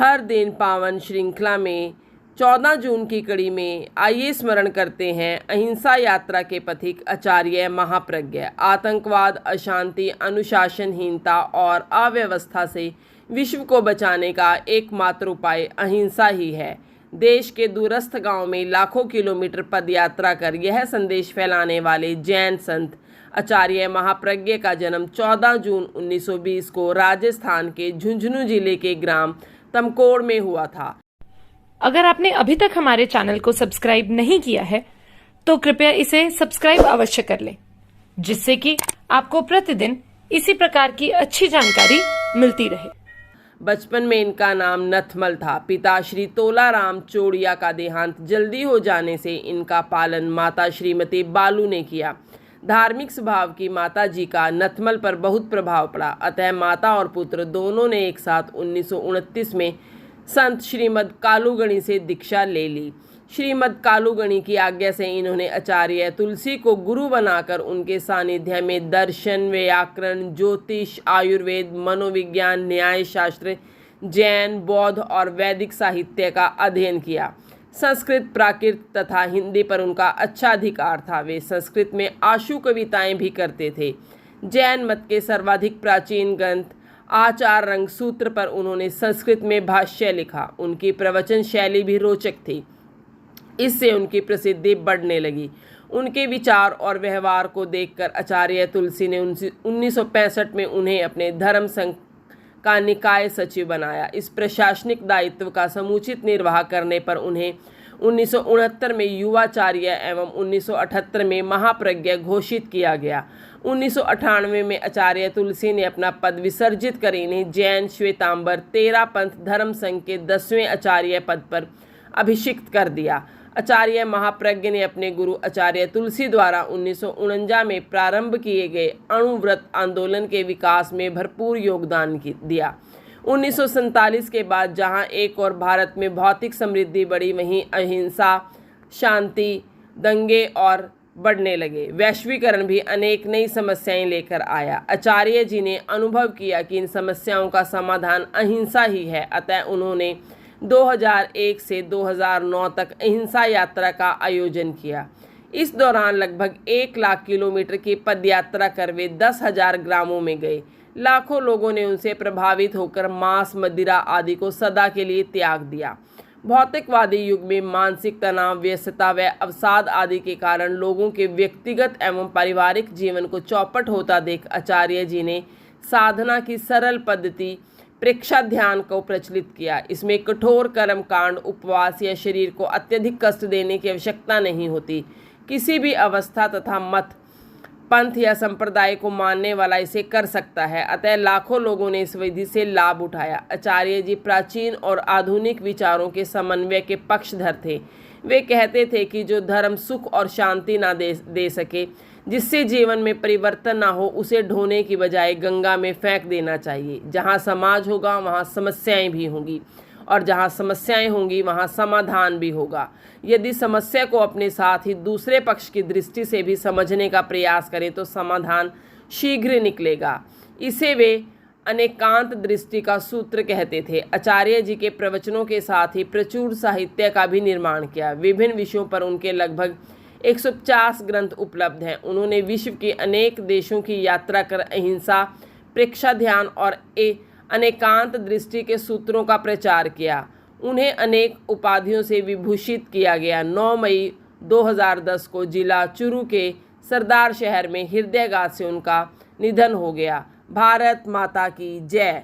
हर दिन पावन श्रृंखला में 14 जून की कड़ी में आइए स्मरण करते हैं अहिंसा यात्रा के पथिक आचार्य महाप्रज्ञ। आतंकवाद, अशांति, अनुशासनहीनता और अव्यवस्था से विश्व को बचाने का एकमात्र उपाय अहिंसा ही है। देश के दूरस्थ गांव में लाखों किलोमीटर पदयात्रा कर यह संदेश फैलाने वाले जैन संत आचार्य महाप्रज्ञ का जन्म 14 जून 1920 को राजस्थान के झुंझुनू जिले के ग्राम तमकोड़ में हुआ था। अगर आपने अभी तक हमारे चैनल को सब्सक्राइब नहीं किया है तो कृपया इसे सब्सक्राइब अवश्य कर लें, जिससे कि आपको प्रतिदिन इसी प्रकार की अच्छी जानकारी मिलती रहे। बचपन में इनका नाम नथमल था। पिता श्री तोलाराम चोड़िया का देहांत जल्दी हो जाने से इनका पालन माता श्रीमती बालू ने किया। धार्मिक स्वभाव की माता जी का नथमल पर बहुत प्रभाव पड़ा, अतः माता और पुत्र दोनों ने एक साथ 1929 में संत श्रीमद कालूगणी से दीक्षा ले ली। श्रीमद कालूगणी की आज्ञा से इन्होंने आचार्य तुलसी को गुरु बनाकर उनके सानिध्य में दर्शन, व्याकरण, ज्योतिष, आयुर्वेद, मनोविज्ञान, न्याय शास्त्र, जैन, बौद्ध और वैदिक साहित्य का अध्ययन किया। संस्कृत, प्राकृत तथा हिंदी पर उनका अच्छा अधिकार था। वे संस्कृत में आशु कविताएं भी करते थे। जैन मत के सर्वाधिक प्राचीन ग्रंथ आचार रंग सूत्र पर उन्होंने संस्कृत में भाष्य लिखा। उनकी प्रवचन शैली भी रोचक थी, इससे उनकी प्रसिद्धि बढ़ने लगी। उनके विचार और व्यवहार को देखकर आचार्य तुलसी ने 1965 में उन्हें अपने धर्म संघ का निकाय सचिव बनाया। इस प्रशासनिक दायित्व का समुचित निर्वाह करने पर उन्हें 1969 में युवाचार्य एवं 1978 में महाप्रज्ञ घोषित किया गया। 1998 में आचार्य तुलसी ने अपना पद विसर्जित कर इन्हें जैन श्वेतांबर तेरा पंथ धर्म संघ के 10वें आचार्य पद पर अभिषिक्त कर दिया। आचार्य महाप्रज्ञ ने अपने गुरु आचार्य तुलसी द्वारा 1949 में प्रारंभ किए गए अणुव्रत आंदोलन के विकास में भरपूर योगदान दिया। 1947 के बाद जहां एक और भारत में भौतिक समृद्धि बढ़ी, वहीं अहिंसा, शांति, दंगे और बढ़ने लगे। वैश्वीकरण भी अनेक नई समस्याएं लेकर आया। आचार्य जी ने अनुभव किया कि इन समस्याओं का समाधान अहिंसा ही है, अतः उन्होंने 2001 से 2009 तक अहिंसा यात्रा का आयोजन किया। इस दौरान लगभग 1 लाख किलोमीटर की पदयात्रा कर वे 10,000 ग्रामों में गए। लाखों लोगों ने उनसे प्रभावित होकर मांस, मदिरा आदि को सदा के लिए त्याग दिया। भौतिकवादी युग में मानसिक तनाव, व्यस्तता व अवसाद आदि के कारण लोगों के व्यक्तिगत एवं पारिवारिक जीवन को चौपट होता देख आचार्य जी ने साधना की सरल पद्धति प्रेक्षा ध्यान को प्रचलित किया। इसमें कठोर कर्म कांड, उपवास या शरीर को अत्यधिक कष्ट देने की आवश्यकता नहीं होती। किसी भी अवस्था तथा मत, पंथ या संप्रदाय को मानने वाला इसे कर सकता है, अतः लाखों लोगों ने इस विधि से लाभ उठाया। आचार्य जी प्राचीन और आधुनिक विचारों के समन्वय के पक्षधर थे। वे कहते थे कि जो धर्म सुख और शांति ना दे सके, जिससे जीवन में परिवर्तन ना हो, उसे ढोने की बजाय गंगा में फेंक देना चाहिए। जहाँ समाज होगा वहाँ समस्याएं भी होंगी, और जहाँ समस्याएं होंगी वहाँ समाधान भी होगा। यदि समस्या को अपने साथ ही दूसरे पक्ष की दृष्टि से भी समझने का प्रयास करें तो समाधान शीघ्र निकलेगा। इसे वे अनेकांत दृष्टि का सूत्र कहते थे। आचार्य जी के प्रवचनों के साथ ही प्रचुर साहित्य का भी निर्माण किया। विभिन्न विषयों पर उनके लगभग 150 ग्रंथ उपलब्ध हैं। उन्होंने विश्व के अनेक देशों की यात्रा कर अहिंसा, प्रेक्षा ध्यान और अनेकांत दृष्टि के सूत्रों का प्रचार किया। उन्हें अनेक उपाधियों से विभूषित किया गया। 9 मई 2010 को जिला चुरू के सरदार शहर में हृदयाघात से उनका निधन हो गया। भारत माता की जय।